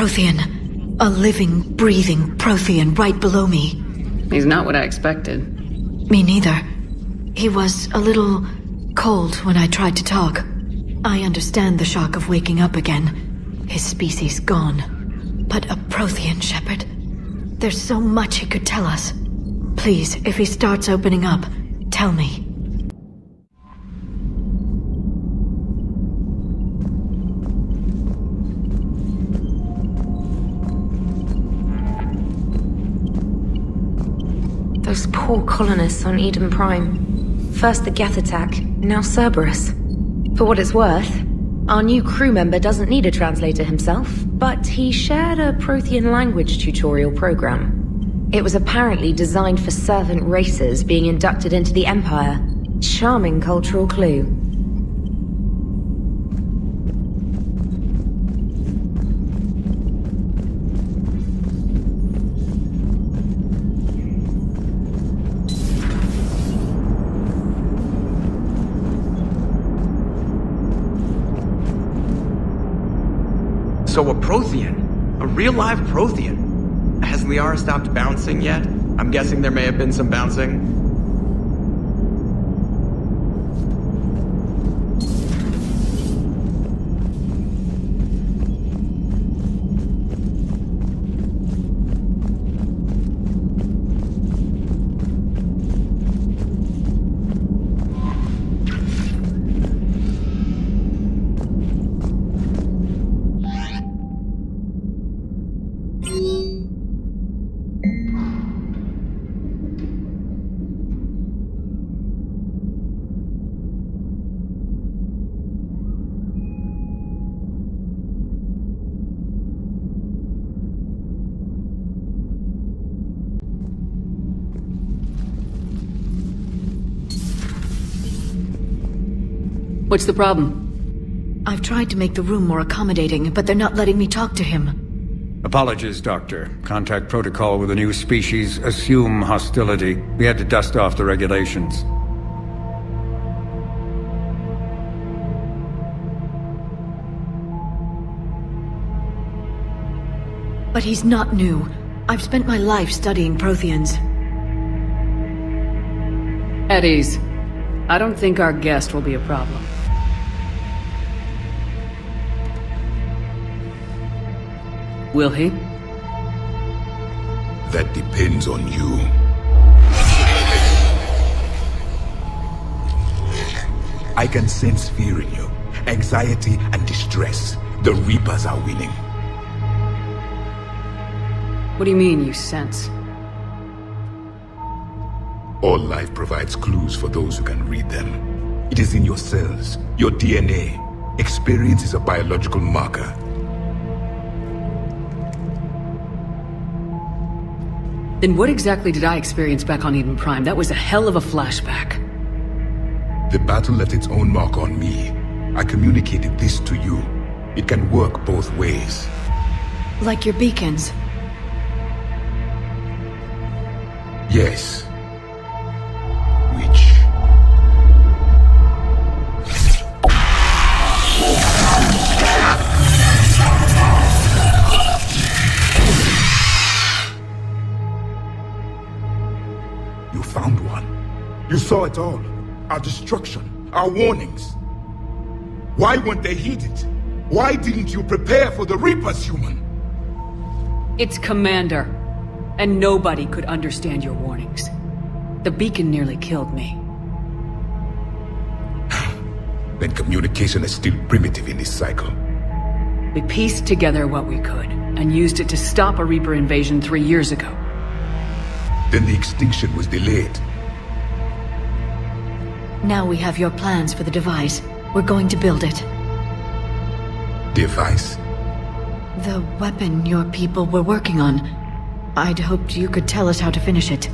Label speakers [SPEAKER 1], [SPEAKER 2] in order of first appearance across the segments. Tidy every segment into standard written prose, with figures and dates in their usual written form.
[SPEAKER 1] Prothean. A living, breathing Prothean right below me.
[SPEAKER 2] He's not what I expected.
[SPEAKER 1] Me neither. He was a little cold when I tried to talk. I understand the shock of waking up again. His species gone. But a Prothean shepherd? There's so much he could tell us. Please, if he starts opening up, tell me.
[SPEAKER 3] Those poor colonists on Eden Prime. First the Geth attack, now Cerberus. For what it's worth, our new crew member doesn't need a translator himself, but he shared a Prothean language tutorial program. It was apparently designed for servant races being inducted into the Empire. Charming cultural clue.
[SPEAKER 4] So a Prothean? A real live Prothean? Has Liara stopped bouncing yet? I'm guessing there may have been some bouncing.
[SPEAKER 2] What's the problem?
[SPEAKER 1] I've tried to make the room more accommodating, but they're not letting me talk to him.
[SPEAKER 5] Apologies, Doctor. Contact protocol with a new species. Assume hostility. We had to dust off the regulations.
[SPEAKER 1] But he's not new. I've spent my life studying Protheans.
[SPEAKER 2] At ease. I don't think our guest will be a problem. Will he?
[SPEAKER 6] That depends on you. I can sense fear in you, anxiety and distress. The Reapers are winning.
[SPEAKER 2] What do you mean, you sense?
[SPEAKER 6] All life provides clues for those who can read them. It is in your cells, your DNA. Experience is a biological marker.
[SPEAKER 2] Then what exactly did I experience back on Eden Prime? That was a hell of a flashback.
[SPEAKER 6] The battle left its own mark on me. I communicated this to you. It can work both ways.
[SPEAKER 1] Like your beacons.
[SPEAKER 6] Yes. Which? You found one. You saw it all. Our destruction, our warnings. Why weren't they heeded? Why didn't you prepare for the Reapers, human?
[SPEAKER 2] It's Commander. And nobody could understand your warnings. The beacon nearly killed me.
[SPEAKER 6] Then communication is still primitive in this cycle.
[SPEAKER 2] We pieced together what we could, and used it to stop a Reaper invasion 3 years ago.
[SPEAKER 6] Then the extinction was delayed.
[SPEAKER 1] Now we have your plans for the device. We're going to build it.
[SPEAKER 6] Device?
[SPEAKER 1] The weapon your people were working on. I'd hoped you could tell us how to finish it.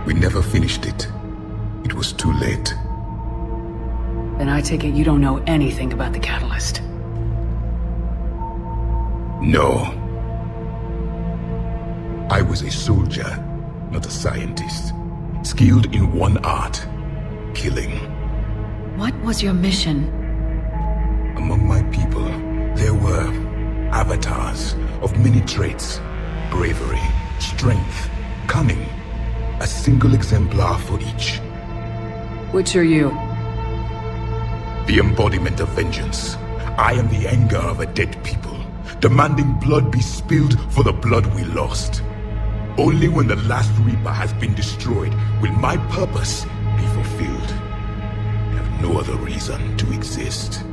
[SPEAKER 6] We never finished it. It was too late.
[SPEAKER 2] Then I take it you don't know anything about the catalyst.
[SPEAKER 6] No. I was a soldier, not a scientist. Skilled in one art, killing.
[SPEAKER 2] What was your mission?
[SPEAKER 6] Among my people, there were avatars of many traits. Bravery, strength, cunning. A single exemplar for each.
[SPEAKER 2] Which are you?
[SPEAKER 6] The embodiment of vengeance. I am the anger of a dead people, demanding blood be spilled for the blood we lost. Only when the last Reaper has been destroyed will my purpose be fulfilled. I have no other reason to exist.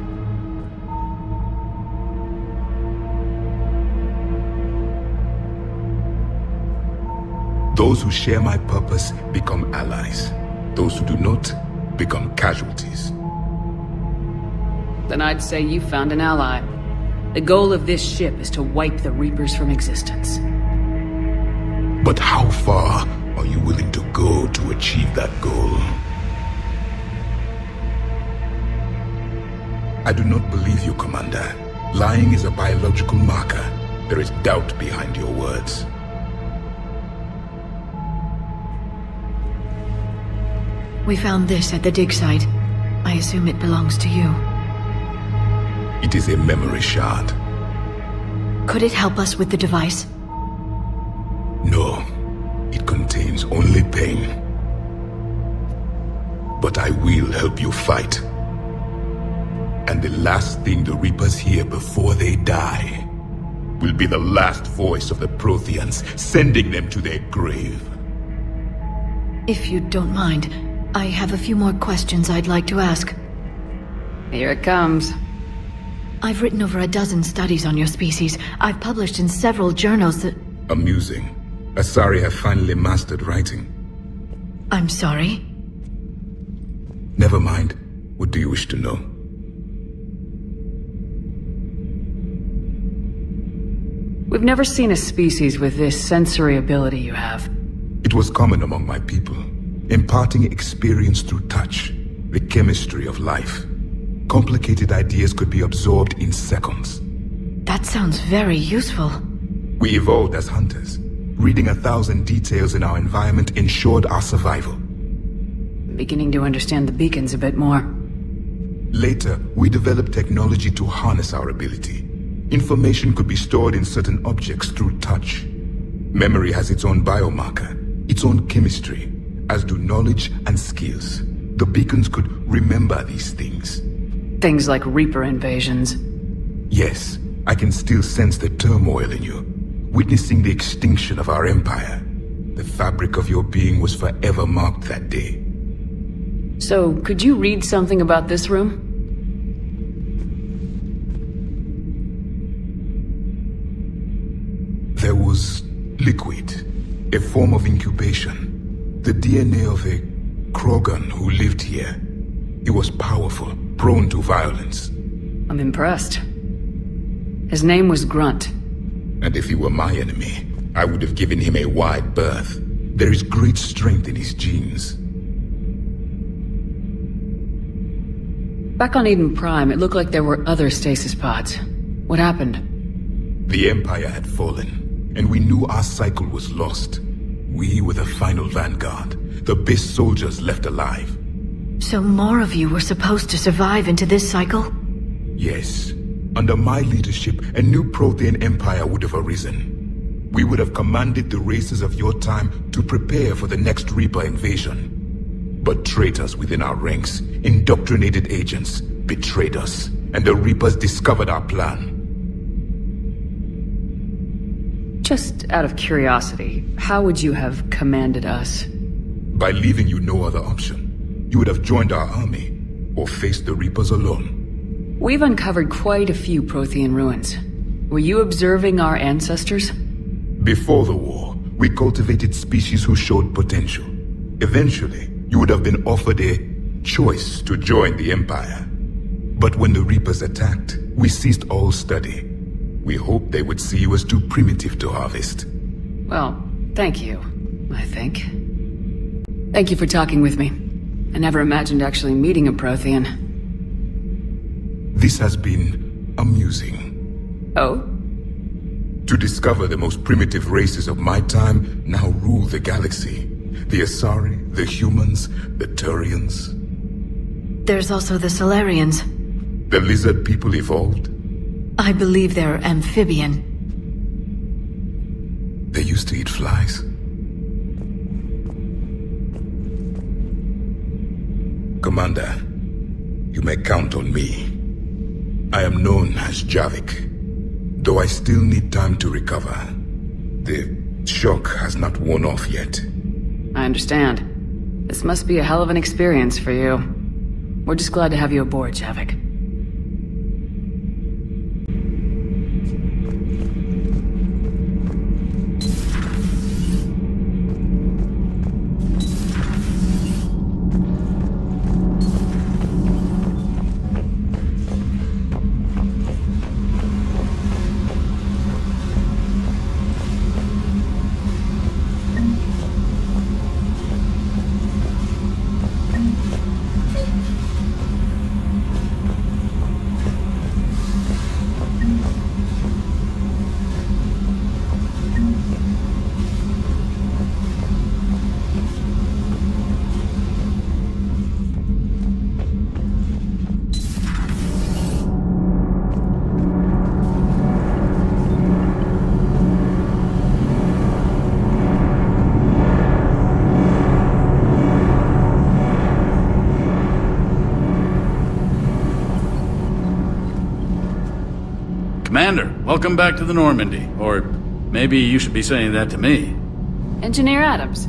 [SPEAKER 6] Those who share my purpose become allies. Those who do not become casualties.
[SPEAKER 2] Then I'd say you found an ally. The goal of this ship is to wipe the Reapers from existence.
[SPEAKER 6] But how far are you willing to go to achieve that goal? I do not believe you, Commander. Lying is a biological marker. There is doubt behind your words.
[SPEAKER 1] We found this at the dig site. I assume it belongs to you.
[SPEAKER 6] It is a memory shard.
[SPEAKER 1] Could it help us with the device?
[SPEAKER 6] No, it contains only pain. But I will help you fight. And the last thing the Reapers hear before they die will be the last voice of the Protheans, sending them to their grave.
[SPEAKER 1] If you don't mind, I have a few more questions I'd like to ask.
[SPEAKER 2] Here it comes.
[SPEAKER 1] I've written over a dozen studies on your species. I've published in several journals that...
[SPEAKER 6] Amusing. Asari have finally mastered writing.
[SPEAKER 1] I'm sorry?
[SPEAKER 6] Never mind. What do you wish to know?
[SPEAKER 2] We've never seen a species with this sensory ability you have.
[SPEAKER 6] It was common among my people, imparting experience through touch, the chemistry of life. Complicated ideas could be absorbed in seconds.
[SPEAKER 1] That sounds very useful.
[SPEAKER 6] We evolved as hunters. Reading 1,000 details in our environment ensured our survival.
[SPEAKER 2] Beginning to understand the beacons a bit more.
[SPEAKER 6] Later, we developed technology to harness our ability. Information could be stored in certain objects through touch. Memory has its own biomarker, its own chemistry, as do knowledge and skills. The beacons could remember these things.
[SPEAKER 2] Things like Reaper invasions.
[SPEAKER 6] Yes, I can still sense the turmoil in you, witnessing the extinction of our empire. The fabric of your being was forever marked that day.
[SPEAKER 2] So, could you read something about this room?
[SPEAKER 6] There was liquid, a form of incubation. The DNA of a Krogan who lived here. He was powerful, prone to violence.
[SPEAKER 2] I'm impressed. His name was Grunt.
[SPEAKER 6] And if he were my enemy, I would have given him a wide berth. There is great strength in his genes.
[SPEAKER 2] Back on Eden Prime, it looked like there were other stasis pods. What happened?
[SPEAKER 6] The Empire had fallen, and we knew our cycle was lost. We were the final vanguard, the best soldiers left alive.
[SPEAKER 1] So more of you were supposed to survive into this cycle?
[SPEAKER 6] Yes. Under my leadership, a new Prothean empire would have arisen. We would have commanded the races of your time to prepare for the next Reaper invasion. But traitors within our ranks, indoctrinated agents, betrayed us, and the Reapers discovered our plan.
[SPEAKER 2] Just out of curiosity, how would you have commanded us?
[SPEAKER 6] By leaving you no other option. You would have joined our army, or faced the Reapers alone.
[SPEAKER 2] We've uncovered quite a few Prothean ruins. Were you observing our ancestors?
[SPEAKER 6] Before the war, we cultivated species who showed potential. Eventually, you would have been offered a choice to join the Empire. But when the Reapers attacked, we ceased all study. We hoped they would see you as too primitive to harvest.
[SPEAKER 2] Well, thank you, I think. Thank you for talking with me. I never imagined actually meeting a Prothean.
[SPEAKER 6] This has been amusing.
[SPEAKER 2] Oh?
[SPEAKER 6] To discover the most primitive races of my time now rule the galaxy. The Asari, the humans, the Turians.
[SPEAKER 1] There's also the Solarians.
[SPEAKER 6] The lizard people evolved?
[SPEAKER 1] I believe they're amphibian.
[SPEAKER 6] They used to eat flies. Commander, you may count on me. I am known as Javik, though I still need time to recover. The shock has not worn off yet.
[SPEAKER 2] I understand. This must be a hell of an experience for you. We're just glad to have you aboard, Javik.
[SPEAKER 7] Commander, welcome back to the Normandy. Or maybe you should be saying that to me.
[SPEAKER 2] Engineer Adams,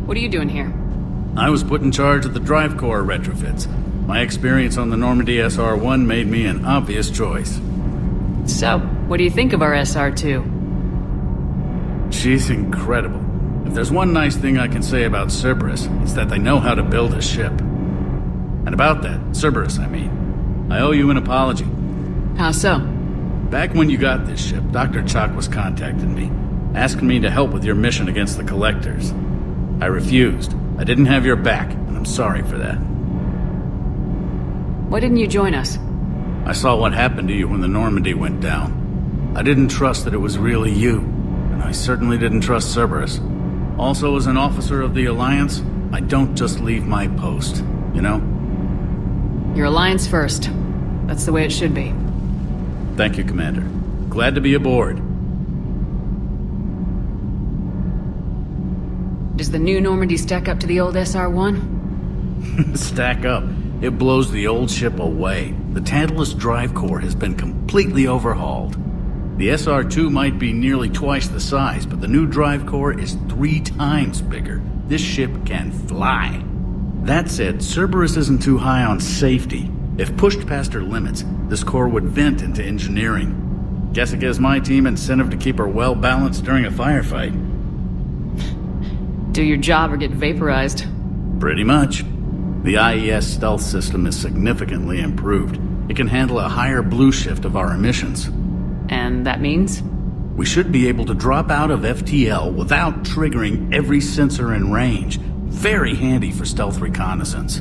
[SPEAKER 2] what are you doing here?
[SPEAKER 7] I was put in charge of the drive core retrofits. My experience on the Normandy SR-1 made me an obvious choice.
[SPEAKER 2] So, what do you think of our SR-2?
[SPEAKER 7] She's incredible. If there's one nice thing I can say about Cerberus, it's that they know how to build a ship. And about that, Cerberus, I mean. I owe you an apology.
[SPEAKER 2] How so?
[SPEAKER 7] Back when you got this ship, Dr. Chalk was contacting me, asking me to help with your mission against the Collectors. I refused. I didn't have your back, and I'm sorry for that.
[SPEAKER 2] Why didn't you join us?
[SPEAKER 7] I saw what happened to you when the Normandy went down. I didn't trust that it was really you, and I certainly didn't trust Cerberus. Also, as an officer of the Alliance, I don't just leave my post, you know?
[SPEAKER 2] Your Alliance first. That's the way it should be.
[SPEAKER 7] Thank you, Commander. Glad to be aboard.
[SPEAKER 2] Does the new Normandy stack up to the old SR-1?
[SPEAKER 7] Stack up. It blows the old ship away. The Tantalus drive core has been completely overhauled. The SR-2 might be nearly twice the size, but the new drive core is 3 times bigger. This ship can fly. That said, Cerberus isn't too high on safety. If pushed past her limits, this core would vent into engineering. Guess it gives my team incentive to keep her well balanced during a firefight.
[SPEAKER 2] Do your job or get vaporized.
[SPEAKER 7] Pretty much. The IES stealth system is significantly improved. It can handle a higher blue shift of our emissions.
[SPEAKER 2] And that means?
[SPEAKER 7] We should be able to drop out of FTL without triggering every sensor in range. Very handy for stealth reconnaissance.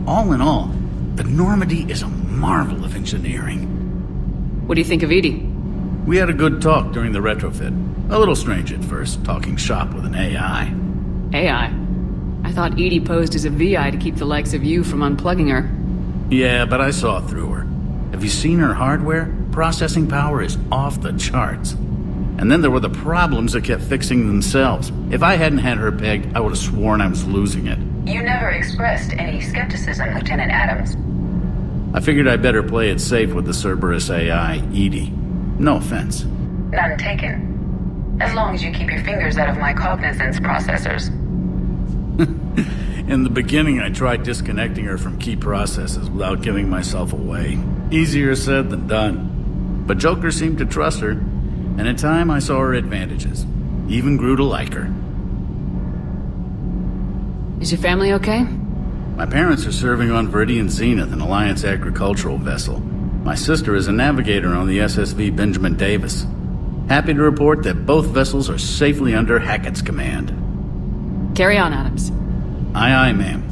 [SPEAKER 7] All in all, the Normandy is a marvel of engineering.
[SPEAKER 2] What do you think of Edie?
[SPEAKER 7] We had a good talk during the retrofit. A little strange at first, talking shop with an AI.
[SPEAKER 2] AI? I thought Edie posed as a VI to keep the likes of you from unplugging her.
[SPEAKER 7] Yeah, but I saw through her. Have you seen her hardware? Processing power is off the charts. And then there were the problems that kept fixing themselves. If I hadn't had her pegged, I would have sworn I was losing it.
[SPEAKER 8] You never expressed any skepticism, Lieutenant Adams.
[SPEAKER 7] I figured I'd better play it safe with the Cerberus AI, Edie. No offense.
[SPEAKER 8] None taken. As long as you keep your fingers out of my cognizance processors.
[SPEAKER 7] In the beginning, I tried disconnecting her from key processes without giving myself away. Easier said than done. But Joker seemed to trust her, and in time I saw her advantages. Even grew to like her.
[SPEAKER 2] Is your family okay?
[SPEAKER 7] My parents are serving on Viridian Zenith, an Alliance agricultural vessel. My sister is a navigator on the SSV Benjamin Davis. Happy to report that both vessels are safely under Hackett's command.
[SPEAKER 2] Carry on, Adams.
[SPEAKER 7] Aye, aye, ma'am.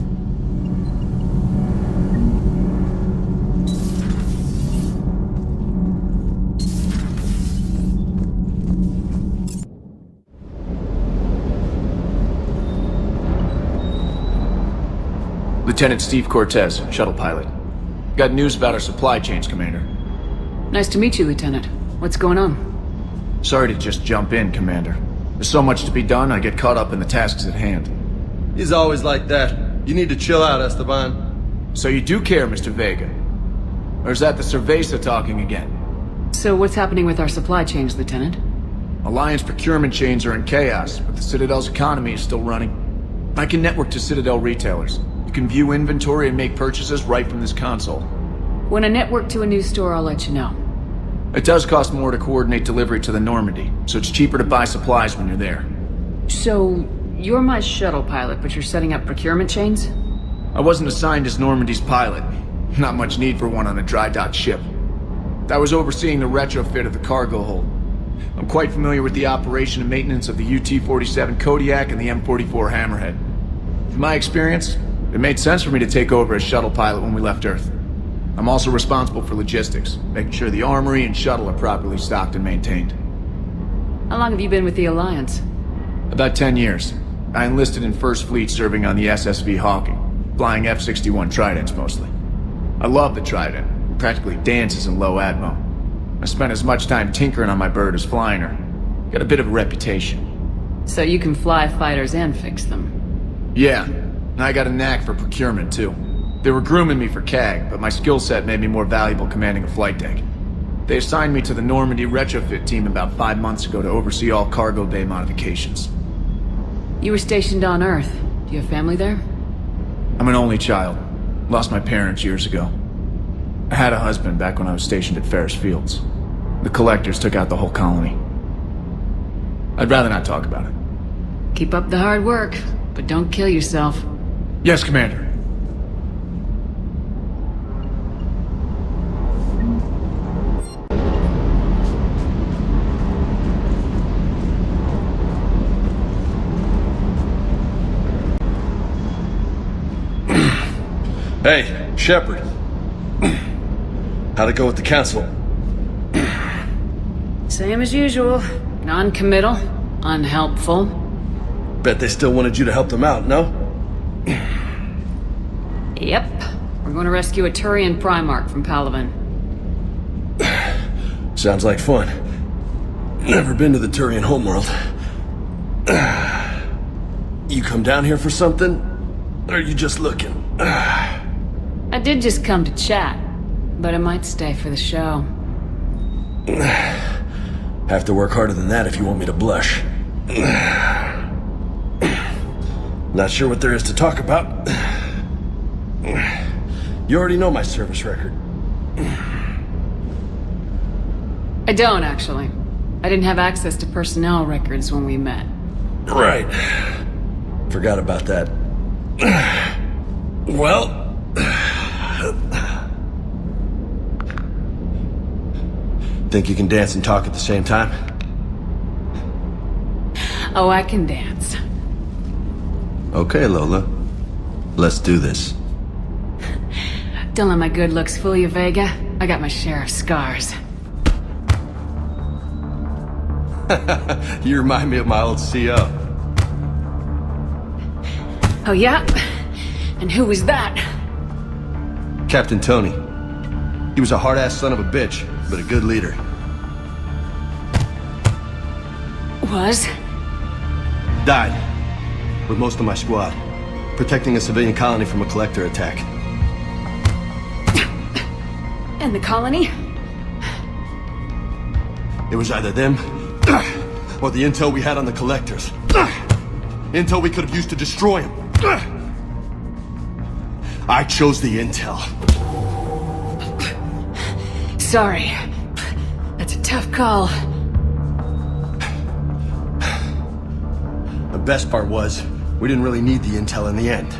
[SPEAKER 9] Lieutenant Steve Cortez, shuttle pilot. Got news about our supply chains, Commander.
[SPEAKER 2] Nice to meet you, Lieutenant. What's going on?
[SPEAKER 9] Sorry to just jump in, Commander. There's so much to be done, I get caught up in the tasks at hand.
[SPEAKER 10] He's always like that. You need to chill out, Esteban.
[SPEAKER 9] So you do care, Mr. Vega? Or is that the Cerveza talking again?
[SPEAKER 2] So what's happening with our supply chains, Lieutenant?
[SPEAKER 9] Alliance procurement chains are in chaos, but the Citadel's economy is still running. I can network to Citadel retailers. You can view inventory and make purchases right from this console.
[SPEAKER 2] When I network to a new store, I'll let you know.
[SPEAKER 9] It does cost more to coordinate delivery to the Normandy, so it's cheaper to buy supplies when you're there.
[SPEAKER 2] So, you're my shuttle pilot, but you're setting up procurement chains?
[SPEAKER 9] I wasn't assigned as Normandy's pilot. Not much need for one on a dry dock ship. I was overseeing the retrofit of the cargo hold. I'm quite familiar with the operation and maintenance of the UT-47 Kodiak and the M44 Hammerhead. From my experience, it made sense for me to take over as shuttle pilot when we left Earth. I'm also responsible for logistics, making sure the armory and shuttle are properly stocked and maintained.
[SPEAKER 2] How long have you been with the Alliance?
[SPEAKER 9] About 10 years. I enlisted in First Fleet serving on the SSV Hawking, flying F-61 Tridents mostly. I love the Trident. It practically dances in low atmo. I spent as much time tinkering on my bird as flying her. Got a bit of a reputation.
[SPEAKER 2] So you can fly fighters and fix them?
[SPEAKER 9] Yeah, and I got a knack for procurement too. They were grooming me for CAG, but my skill set made me more valuable commanding a flight deck. They assigned me to the Normandy retrofit team about 5 months ago to oversee all cargo bay modifications.
[SPEAKER 2] You were stationed on Earth. Do you have family there?
[SPEAKER 9] I'm an only child. Lost my parents years ago. I had a husband back when I was stationed at Ferris Fields. The collectors took out the whole colony. I'd rather not talk about it.
[SPEAKER 2] Keep up the hard work, but don't kill yourself.
[SPEAKER 9] Yes, Commander.
[SPEAKER 10] Hey, Shepard. How'd it go with the council?
[SPEAKER 2] Same as usual. Non-committal, unhelpful.
[SPEAKER 10] Bet they still wanted you to help them out, no?
[SPEAKER 2] Yep. We're going to rescue a Turian Primarch from Palaven.
[SPEAKER 10] Sounds like fun. Never been to the Turian homeworld. You come down here for something? Or are you just looking?
[SPEAKER 2] I did just come to chat, but I might stay for the show.
[SPEAKER 10] Have to work harder than that if you want me to blush. Not sure what there is to talk about. You already know my service record.
[SPEAKER 2] I don't, actually. I didn't have access to personnel records when we met.
[SPEAKER 10] Right. Forgot about that. Well... Think you can dance and talk at the same time?
[SPEAKER 2] Oh, I can dance.
[SPEAKER 10] Okay, Lola. Let's do this.
[SPEAKER 2] Don't let my good looks fool you, Vega. I got my share of scars.
[SPEAKER 10] You remind me of my old CO.
[SPEAKER 2] Oh, yeah? And who was that?
[SPEAKER 10] Captain Tony. He was a hard-ass son of a bitch, but a good leader.
[SPEAKER 2] Was?
[SPEAKER 10] Died. With most of my squad. Protecting a civilian colony from a collector attack.
[SPEAKER 2] And the colony?
[SPEAKER 10] It was either them, or the intel we had on the collectors. Intel we could have used to destroy them. I chose the intel.
[SPEAKER 2] Sorry. That's a tough call.
[SPEAKER 10] The best part was, we didn't really need the intel in the end.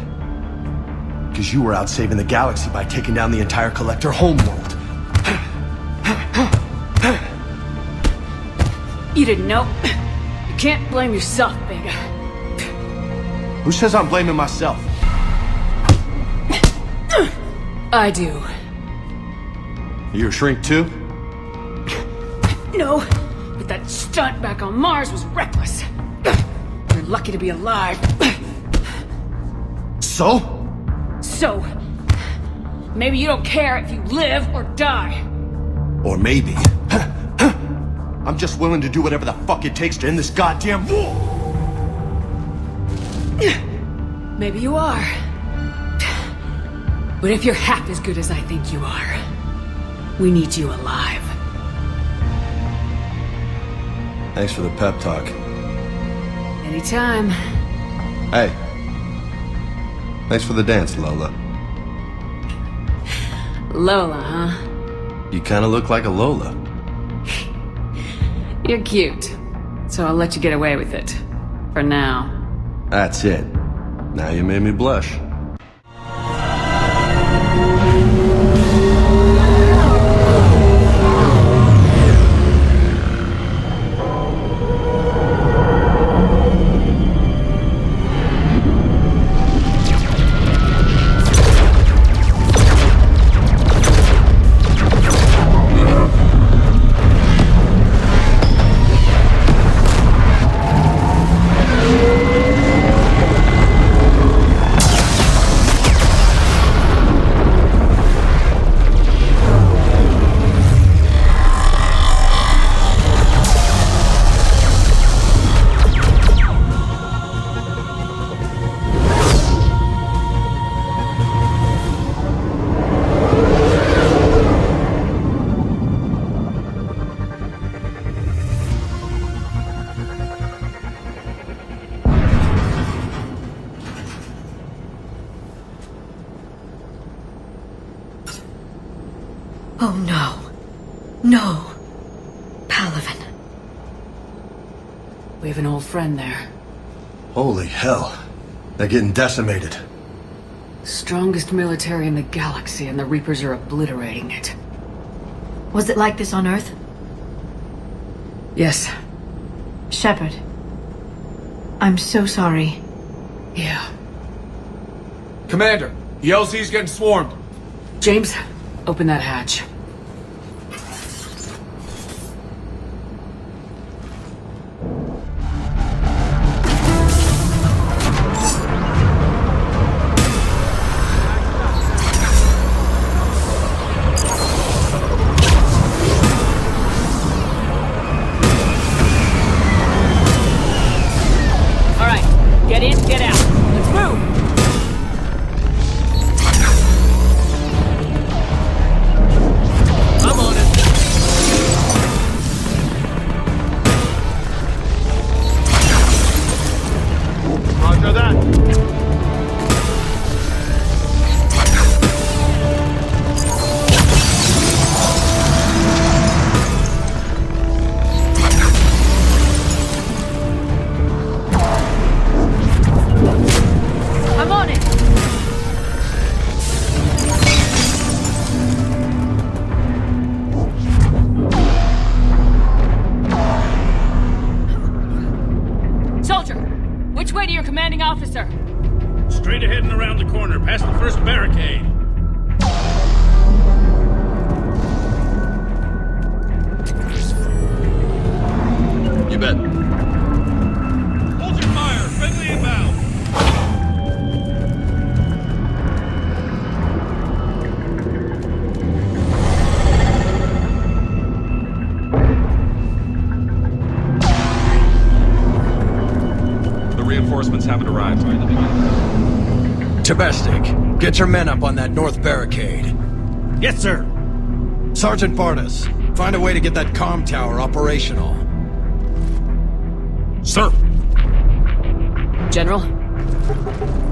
[SPEAKER 10] Because you were out saving the galaxy by taking down the entire collector homeworld.
[SPEAKER 2] You didn't know? You can't blame yourself, Vega.
[SPEAKER 10] Who says I'm blaming myself?
[SPEAKER 2] I do.
[SPEAKER 10] You a shrink too?
[SPEAKER 2] No, but that stunt back on Mars was reckless. You're lucky to be alive.
[SPEAKER 10] So?
[SPEAKER 2] So, maybe you don't care if you live or die.
[SPEAKER 10] Or maybe... I'm just willing to do whatever the fuck it takes to end this goddamn war!
[SPEAKER 2] Maybe you are. But if you're half as good as I think you are, we need you alive.
[SPEAKER 10] Thanks for the pep talk.
[SPEAKER 2] Anytime.
[SPEAKER 10] Hey. Thanks for the dance, Lola.
[SPEAKER 2] Lola, huh?
[SPEAKER 10] You kinda look like a Lola.
[SPEAKER 2] You're cute. So I'll let you get away with it. For now.
[SPEAKER 10] That's it. Now you made me blush.
[SPEAKER 1] Oh no. No. Palaven.
[SPEAKER 2] We have an old friend there.
[SPEAKER 10] Holy hell. They're getting decimated.
[SPEAKER 2] Strongest military in the galaxy, and the Reapers are obliterating it.
[SPEAKER 1] Was it like this on Earth?
[SPEAKER 2] Yes.
[SPEAKER 1] Shepard. I'm so sorry.
[SPEAKER 2] Yeah.
[SPEAKER 9] Commander, the LZ's getting swarmed.
[SPEAKER 2] James, open that hatch. Get in, get out. Let's move! I'm on it. Roger that. Officer.
[SPEAKER 7] Straight ahead and around the corner, past the first barricade.
[SPEAKER 11] You bet.
[SPEAKER 7] Hold your fire! Friendly inbound!
[SPEAKER 11] Reinforcements haven't arrived.
[SPEAKER 10] Tabestic, get your men up on that north barricade.
[SPEAKER 7] Yes, sir.
[SPEAKER 10] Sergeant Barnes, find a way to get that comm tower operational.
[SPEAKER 7] Sir.
[SPEAKER 2] General?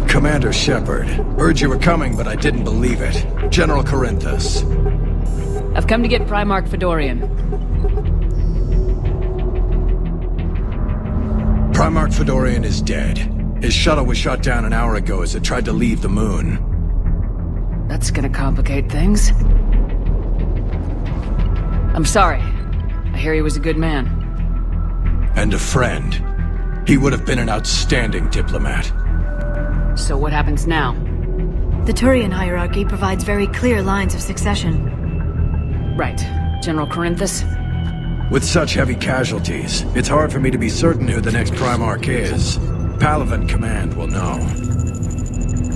[SPEAKER 10] Commander Shepard. Heard you were coming, but I didn't believe it. General Corinthus.
[SPEAKER 2] I've come to get Primarch Fedorian.
[SPEAKER 10] Primarch Fedorian is dead. His shuttle was shot down an hour ago as it tried to leave the moon.
[SPEAKER 2] That's gonna complicate things. I'm sorry. I hear he was a good man.
[SPEAKER 10] And a friend. He would have been an outstanding diplomat.
[SPEAKER 2] So what happens now?
[SPEAKER 1] The Turian hierarchy provides very clear lines of succession.
[SPEAKER 2] Right. General Corinthus?
[SPEAKER 10] With such heavy casualties, it's hard for me to be certain who the next Primarch is. Palaven Command will know.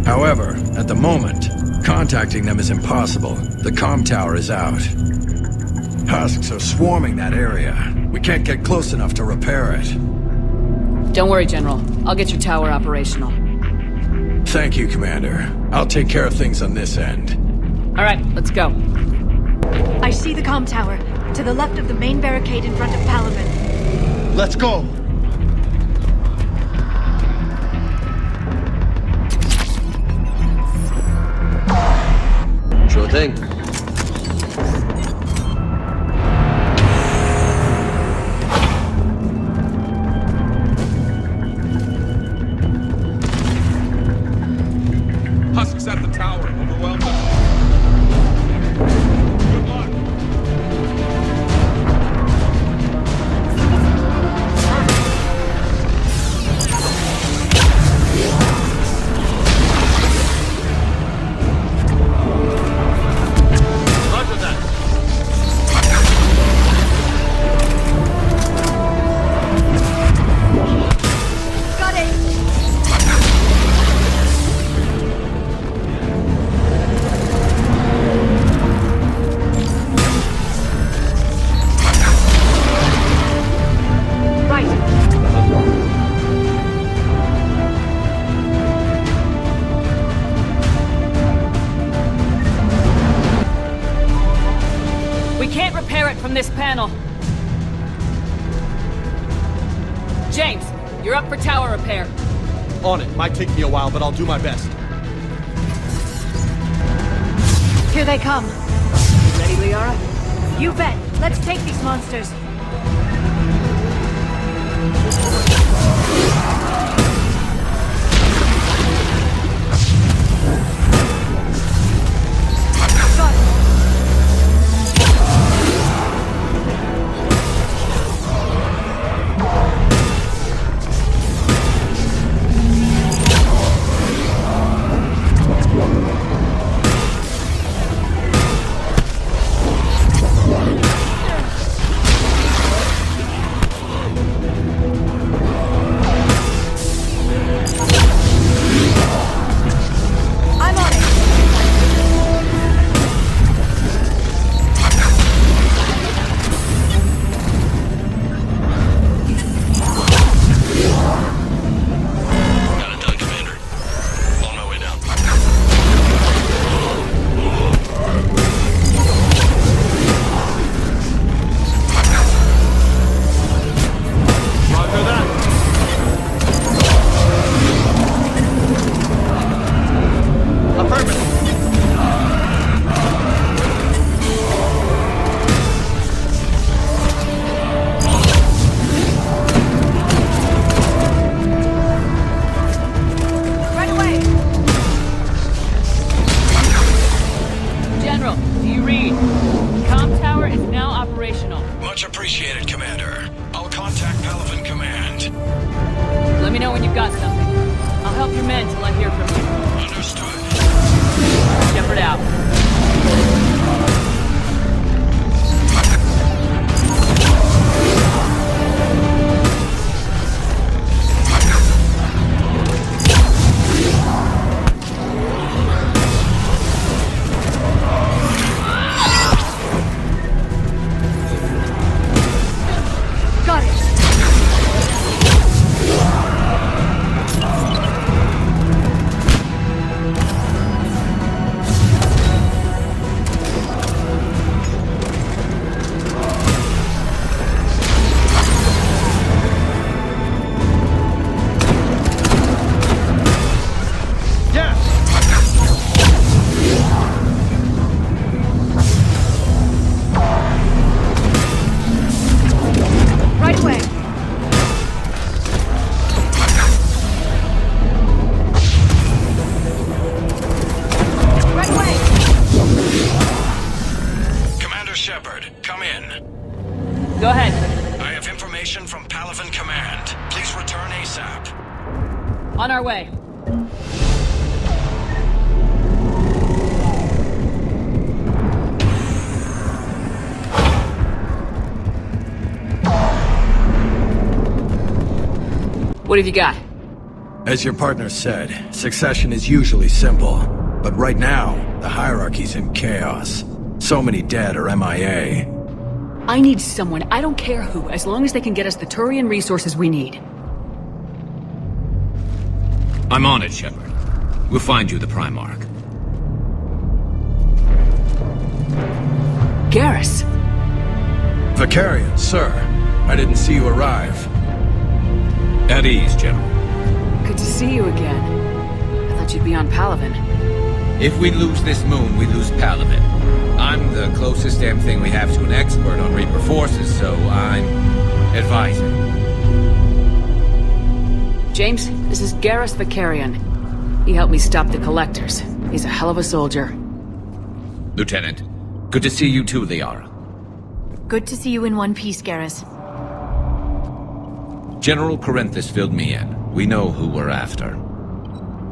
[SPEAKER 12] However, at the moment, contacting them is impossible. The comm tower is out. Husks are swarming that area. We can't get close enough to repair it.
[SPEAKER 2] Don't worry, General. I'll get your tower operational.
[SPEAKER 12] Thank you, Commander. I'll take care of things on this end.
[SPEAKER 2] All right, let's go.
[SPEAKER 1] I see the comm tower, to the left of the main barricade in front of Palaven.
[SPEAKER 10] Let's go!
[SPEAKER 11] Sure thing.
[SPEAKER 6] Husks at the tower. Overwhelmed them. Good luck.
[SPEAKER 11] Roger that.
[SPEAKER 1] Got it!
[SPEAKER 2] We can't repair it from this panel. James, you're up for tower repair.
[SPEAKER 11] On it. Might take me a while, but I'll do my best.
[SPEAKER 1] Here they come.
[SPEAKER 2] Ready, Liara?
[SPEAKER 1] You bet. Let's take these monsters. Got it. I'm on it.
[SPEAKER 11] Got it done, Commander. On my way down. Roger that. Affirmative.
[SPEAKER 1] Right away.
[SPEAKER 2] General, do you read? Comm tower is now operational.
[SPEAKER 12] Much appreciated, Commander. I'll contact Palaven Command.
[SPEAKER 2] Let me know when you've got something. I'll help your men till I hear from you.
[SPEAKER 12] Understood.
[SPEAKER 2] Shepard out.
[SPEAKER 1] Got it. Right away. Right away.
[SPEAKER 12] Commander Shepard, come in.
[SPEAKER 2] Go ahead.
[SPEAKER 12] I have information from Palaven Command. Please return ASAP.
[SPEAKER 2] On our way. What have you got?
[SPEAKER 12] As your partner said, succession is usually simple. But right now, the hierarchy's in chaos. So many dead or MIA.
[SPEAKER 2] I need someone, I don't care who, as long as they can get us the Turian resources we need.
[SPEAKER 13] I'm on it, Shepard. We'll find you the Primarch.
[SPEAKER 2] Garrus!
[SPEAKER 12] Vicarian, sir. I didn't see you arrive.
[SPEAKER 13] At ease, General.
[SPEAKER 2] Good to see you again. I thought you'd be on Palaven.
[SPEAKER 13] If we lose this moon, we lose Palaven. I'm the closest damn thing we have to an expert on Reaper forces, so I'm advising.
[SPEAKER 2] James, this is Garrus Vicarian. He helped me stop the Collectors. He's a hell of a soldier.
[SPEAKER 13] Lieutenant, good to see you too, Liara.
[SPEAKER 1] Good to see you in one piece, Garrus.
[SPEAKER 13] General Corinthus filled me in. We know who we're after.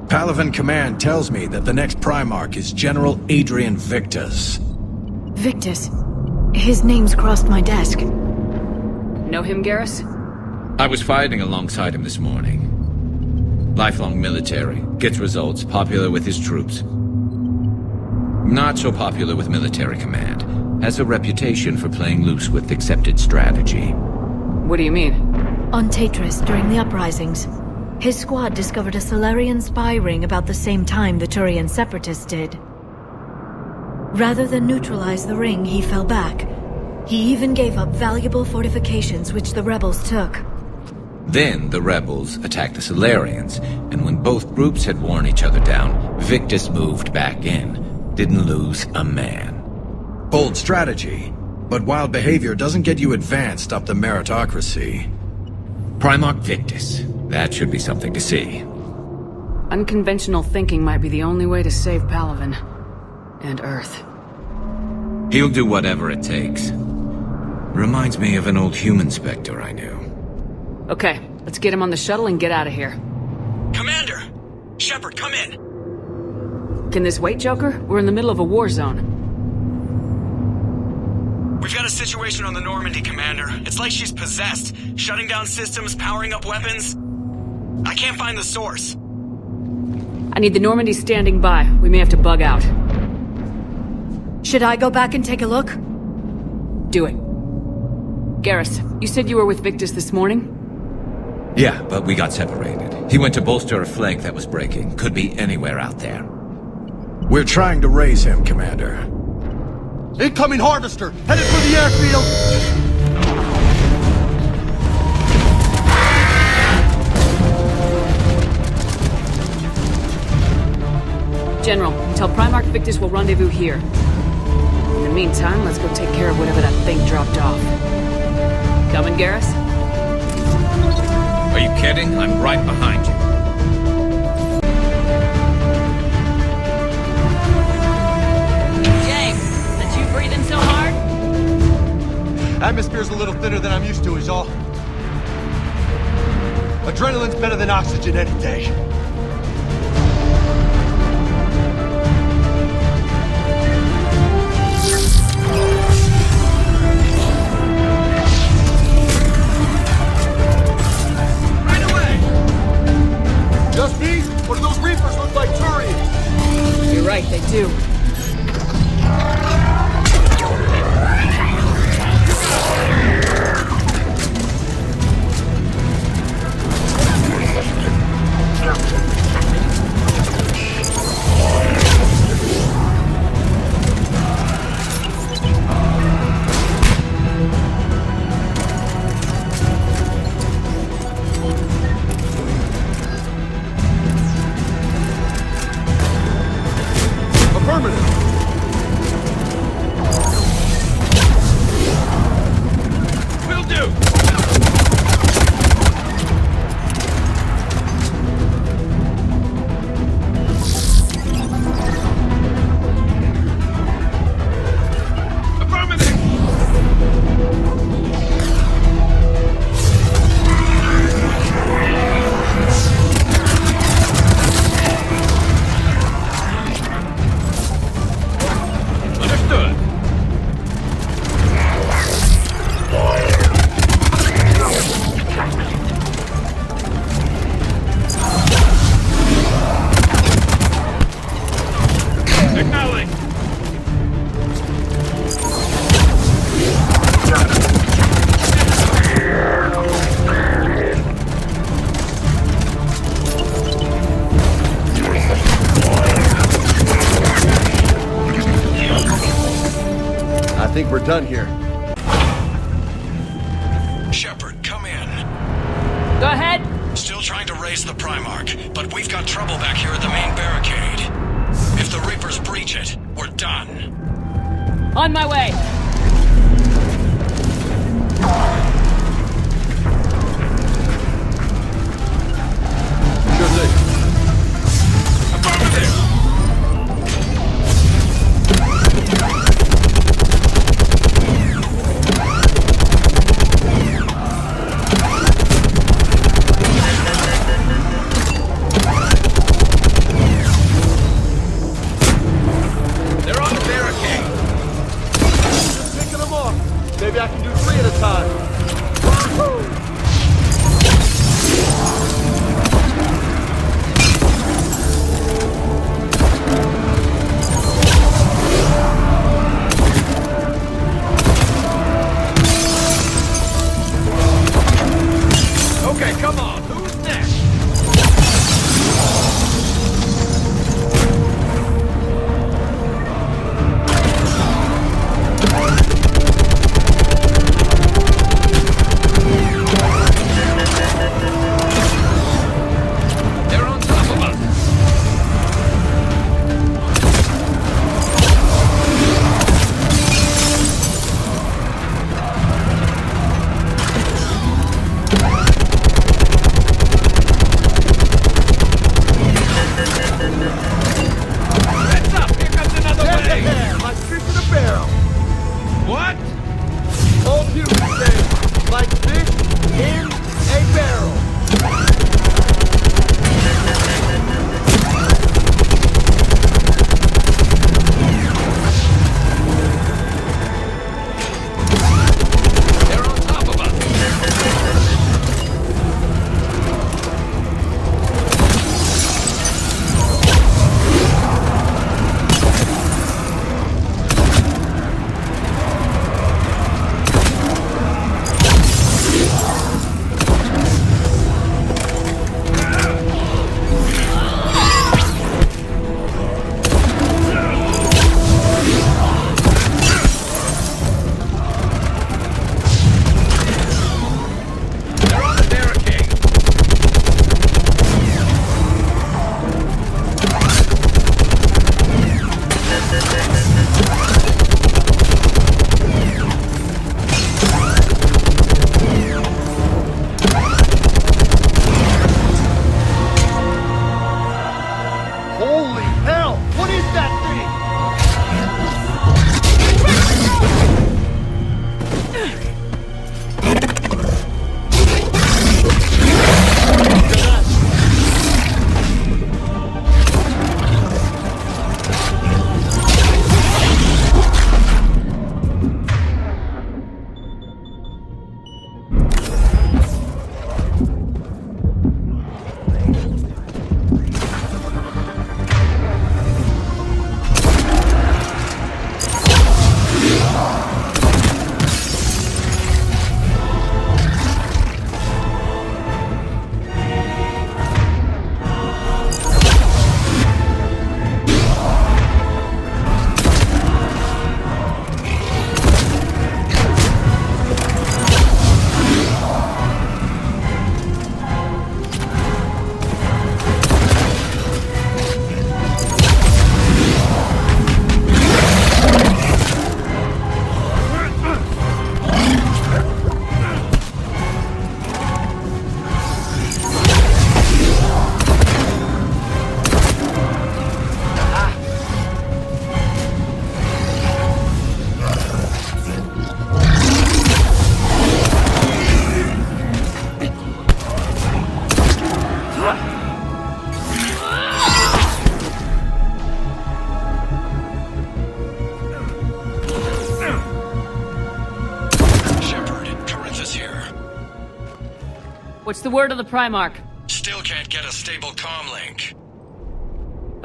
[SPEAKER 12] Palaven Command tells me that the next Primarch is General Adrian Victus.
[SPEAKER 1] Victus? His name's crossed my desk.
[SPEAKER 2] Know him, Garrus?
[SPEAKER 13] I was fighting alongside him this morning. Lifelong military, gets results, popular with his troops. Not so popular with military command. Has a reputation for playing loose with accepted strategy.
[SPEAKER 2] What do you mean?
[SPEAKER 1] On Tatris, during the uprisings, his squad discovered a Solarian spy ring about the same time the Turian separatists did. Rather than neutralize the ring, he fell back. He even gave up valuable fortifications which the rebels took.
[SPEAKER 13] Then the rebels attacked the Solarians, and when both groups had worn each other down, Victus moved back in. Didn't lose a man.
[SPEAKER 12] Bold strategy, but wild behavior doesn't get you advanced up the meritocracy.
[SPEAKER 13] Primarch Victus. That should be something to see.
[SPEAKER 2] Unconventional thinking might be the only way to save Palaven. And Earth.
[SPEAKER 13] He'll do whatever it takes. Reminds me of an old human Spectre I knew.
[SPEAKER 2] Okay, let's get him on the shuttle and get out of here.
[SPEAKER 4] Commander! Shepard, come in!
[SPEAKER 2] Can this wait, Joker? We're in the middle of a war zone.
[SPEAKER 4] We've got a situation on the Normandy, Commander. It's like she's possessed. Shutting down systems, powering up weapons. I can't find the source.
[SPEAKER 2] I need the Normandy standing by. We may have to bug out.
[SPEAKER 1] Should I go back and take a look?
[SPEAKER 2] Do it. Garrus, you said you were with Victus this morning?
[SPEAKER 13] Yeah, but we got separated. He went to bolster a flank that was breaking. Could be anywhere out there.
[SPEAKER 12] We're trying to raise him, Commander.
[SPEAKER 10] Incoming Harvester! Headed for the airfield!
[SPEAKER 2] General, tell Primarch Victus we'll rendezvous here. In the meantime, let's go take care of whatever that thing dropped off. Coming, Garrus?
[SPEAKER 13] Are you kidding? I'm right behind you.
[SPEAKER 2] James, that you breathing so hard?
[SPEAKER 10] Atmosphere's a little thinner than I'm used to is all. Adrenaline's better than oxygen any day. Just me? Or do those Reapers look like Turians?
[SPEAKER 2] You're right, they do.
[SPEAKER 10] think we're done here.
[SPEAKER 12] Shepard, come in.
[SPEAKER 2] Go ahead.
[SPEAKER 12] Still trying to raise the Primarch, but we've got trouble back here at the main barricade. If the Reapers breach it, we're done.
[SPEAKER 2] On my way.
[SPEAKER 10] Sure thing.
[SPEAKER 12] They're on the barricade.
[SPEAKER 10] Just picking them off. Maybe I can do 3 at a time.
[SPEAKER 12] Okay, come on. Who's next? They're on top of us. Heads up! Here comes another wave!
[SPEAKER 10] Yeah, like fish in a barrel.
[SPEAKER 12] What?
[SPEAKER 10] Old Huey says, like fish in a barrel.
[SPEAKER 12] They're on top of us. They're on the barricade.
[SPEAKER 10] Holy hell! What is that thing?
[SPEAKER 2] What's the word of the Primarch?
[SPEAKER 12] Still can't get a stable comm link.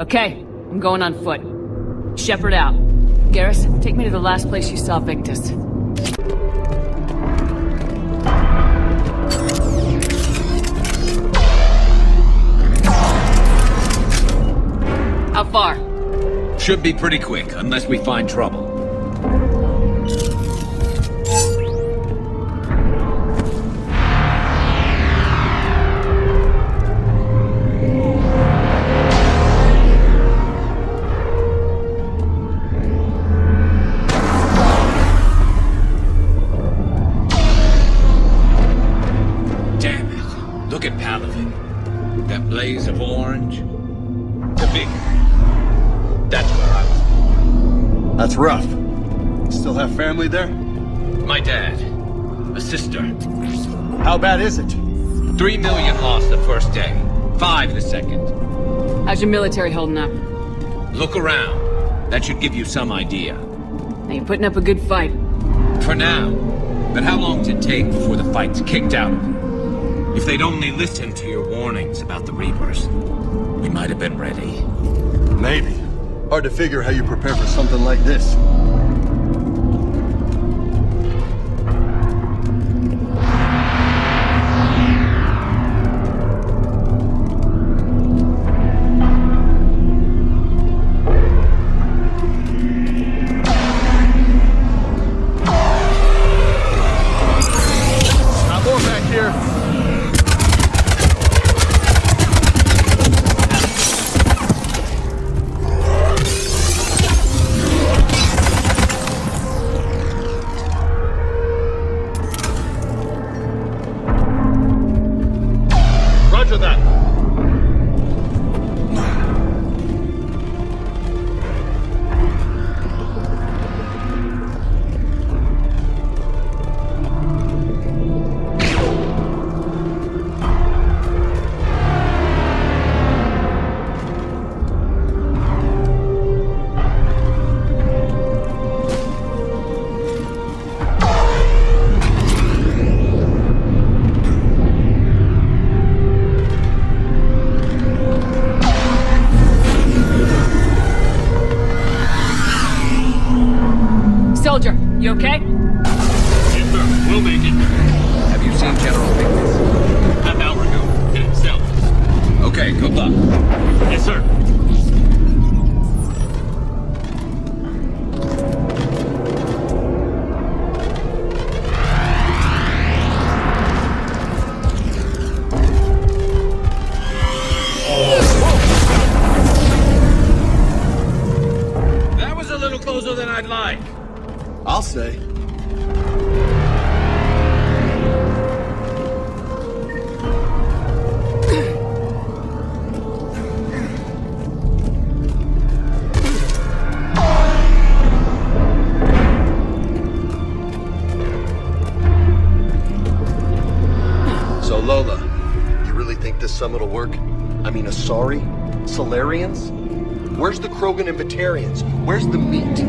[SPEAKER 2] Okay, I'm going on foot. Shepard out. Garrus, take me to the last place you saw Victus. How far?
[SPEAKER 13] Should be pretty quick, unless we find trouble.
[SPEAKER 10] That's rough. Still have family there?
[SPEAKER 13] My dad. A sister.
[SPEAKER 10] How bad is it?
[SPEAKER 13] 3 million lost the first day. 5 the second.
[SPEAKER 2] How's your military holding up?
[SPEAKER 13] Look around. That should give you some idea.
[SPEAKER 2] Now you're putting up a good fight.
[SPEAKER 13] For now. But how long does it take before the fight's kicked out of you? If they'd only listened to your warnings about the Reapers, we might have been ready.
[SPEAKER 10] Maybe. Hard to figure how you prepare for something like this.
[SPEAKER 2] Soldier, you okay?
[SPEAKER 11] Yes, sir. We'll make it.
[SPEAKER 13] Have you seen General Pickens?
[SPEAKER 11] Half hour ago. Hit himself.
[SPEAKER 13] Okay, good luck.
[SPEAKER 11] Yes, sir.
[SPEAKER 13] That was a little closer than I'd like.
[SPEAKER 10] I'll say. So Lola, you really think this summit will work? I mean, Asari? Solarians? Where's the Krogan and Batarians? Where's the meat?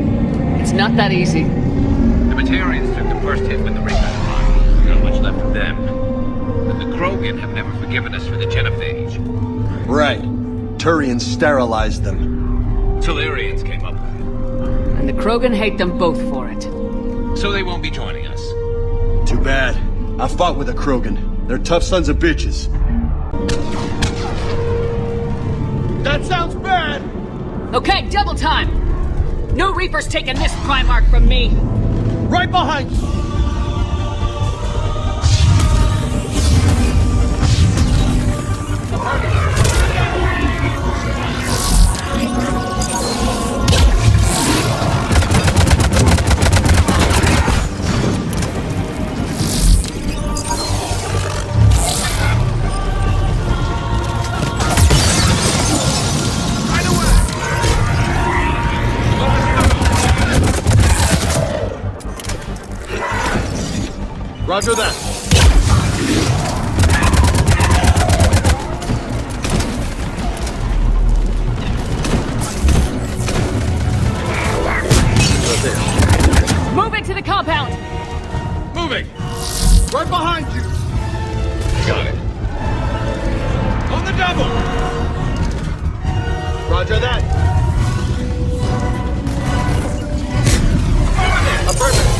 [SPEAKER 2] It's not that easy.
[SPEAKER 13] The Batarians took the first hit when the Reapers arrived. Not much left of them. But the Krogan have never forgiven us for the genophage.
[SPEAKER 10] Right. Turians sterilized them.
[SPEAKER 13] Solarians came up with it.
[SPEAKER 2] And the Krogan hate them both for it.
[SPEAKER 13] So they won't be joining us.
[SPEAKER 10] Too bad. I fought with a Krogan. They're tough sons of bitches. That sounds bad!
[SPEAKER 2] Okay, double time! No Reapers taking this Primarch from me!
[SPEAKER 10] Right behind you! Roger that.
[SPEAKER 2] Move into the compound!
[SPEAKER 13] Moving!
[SPEAKER 10] Right behind you.
[SPEAKER 13] Got it. On the double!
[SPEAKER 10] Roger that. Affirmative.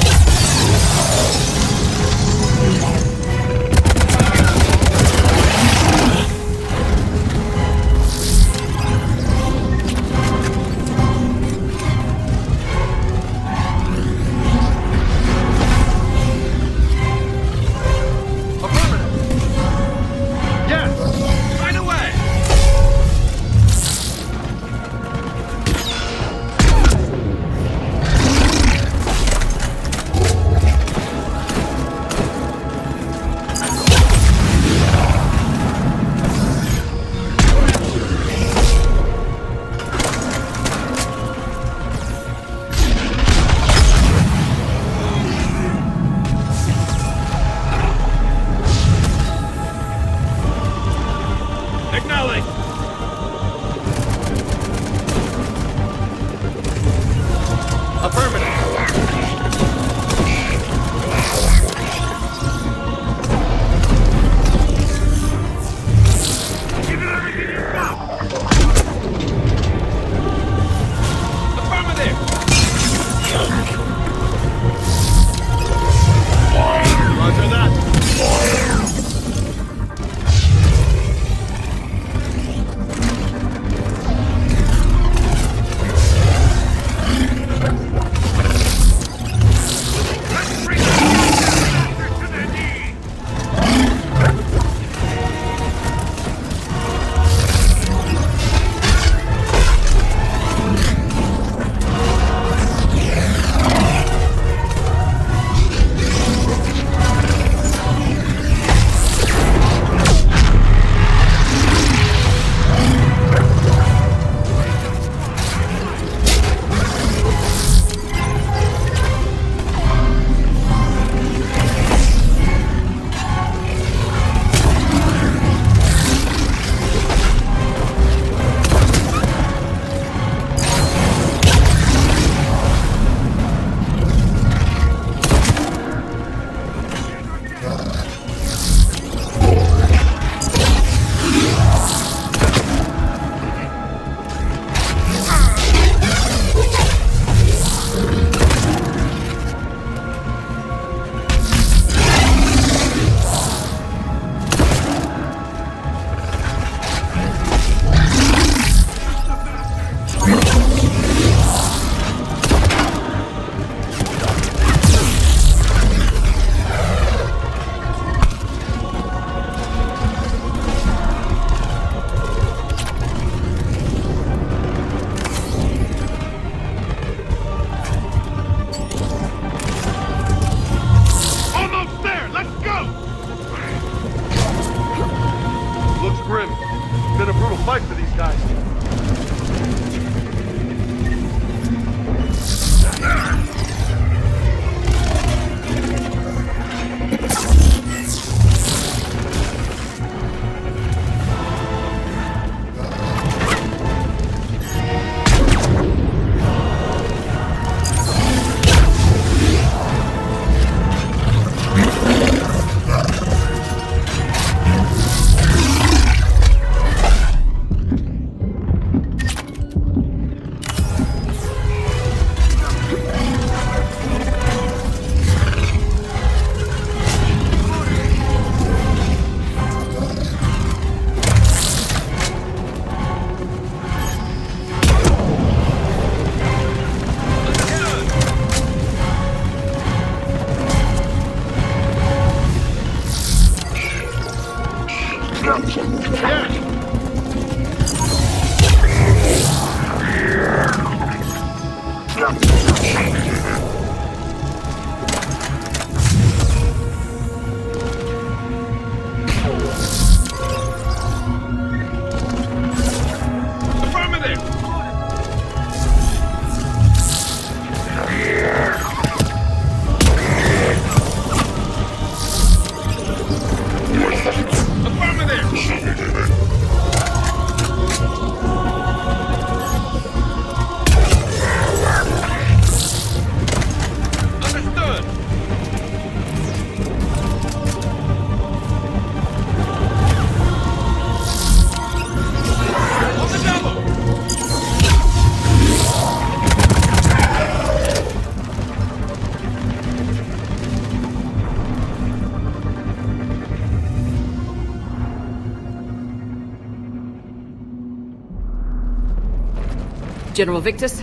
[SPEAKER 2] General Victus?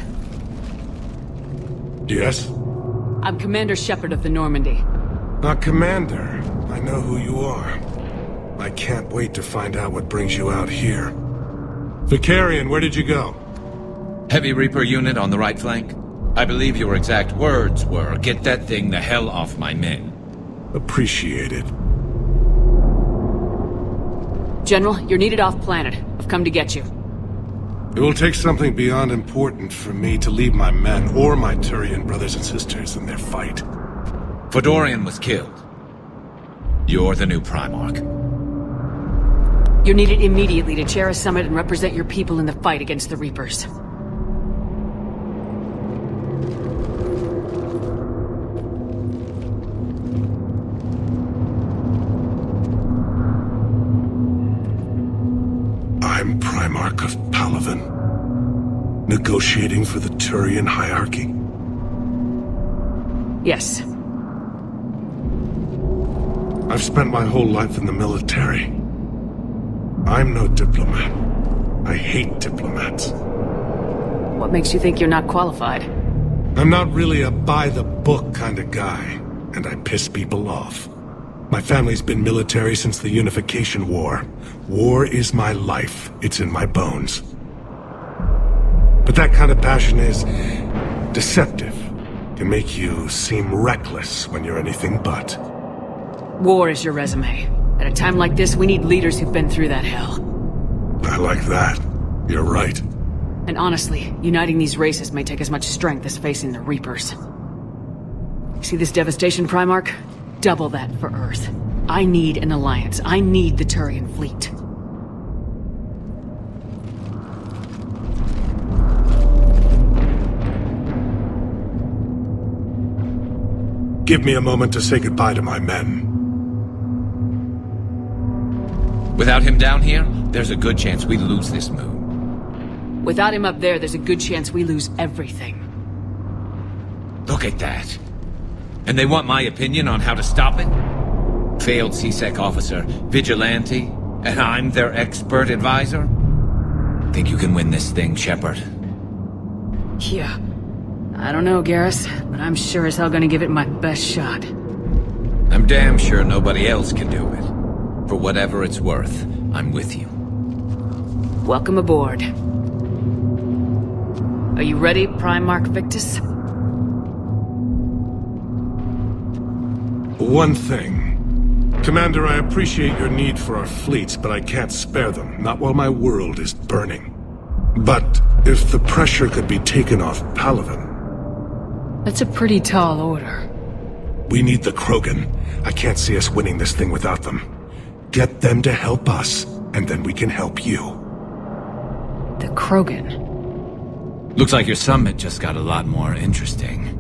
[SPEAKER 14] Yes?
[SPEAKER 2] I'm Commander Shepard of the Normandy.
[SPEAKER 14] Commander. I know who you are. I can't wait to find out what brings you out here. Vicarian, where did you go?
[SPEAKER 13] Heavy Reaper unit on the right flank. I believe your exact words were, "Get that thing the hell off my men."
[SPEAKER 14] Appreciated.
[SPEAKER 2] General, you're needed off-planet. I've come to get you.
[SPEAKER 14] It will take something beyond important for me to leave my men or my Turian brothers and sisters in their fight.
[SPEAKER 13] Fedorian was killed. You're the new Primarch.
[SPEAKER 2] You're needed immediately to chair a summit and represent your people in the fight against the Reapers.
[SPEAKER 14] I'm Primarch of Palaven. Negotiating for the Turian hierarchy?
[SPEAKER 2] Yes.
[SPEAKER 14] I've spent my whole life in the military. I'm no diplomat. I hate diplomats.
[SPEAKER 2] What makes you think you're not qualified?
[SPEAKER 14] I'm not really a by-the-book kind of guy, and I piss people off. My family's been military since the Unification War. War is my life. It's in my bones. But that kind of passion is deceptive. Can make you seem reckless when you're anything but.
[SPEAKER 2] War is your resume. At a time like this, we need leaders who've been through that hell.
[SPEAKER 14] I like that. You're right.
[SPEAKER 2] And honestly, uniting these races may take as much strength as facing the Reapers. See this devastation, Primarch? Double that for Earth. I need an alliance. I need the Turian fleet.
[SPEAKER 14] Give me a moment to say goodbye to my men.
[SPEAKER 13] Without him down here, there's a good chance we lose this moon.
[SPEAKER 2] Without him up there, there's a good chance we lose everything.
[SPEAKER 13] Look at that. And they want my opinion on how to stop it? Failed CSEC officer, vigilante, and I'm their expert advisor? Think you can win this thing, Shepard?
[SPEAKER 2] Yeah. I don't know, Garrus, but I'm sure as hell gonna give it my best shot.
[SPEAKER 13] I'm damn sure nobody else can do it. For whatever it's worth, I'm with you.
[SPEAKER 2] Welcome aboard. Are you ready, Primarch Victus?
[SPEAKER 14] One thing. Commander, I appreciate your need for our fleets, but I can't spare them, not while my world is burning. But if the pressure could be taken off Palaven...
[SPEAKER 2] That's a pretty tall order.
[SPEAKER 14] We need the Krogan. I can't see us winning this thing without them. Get them to help us, and then we can help you.
[SPEAKER 2] The Krogan?
[SPEAKER 13] Looks like your summit just got a lot more interesting.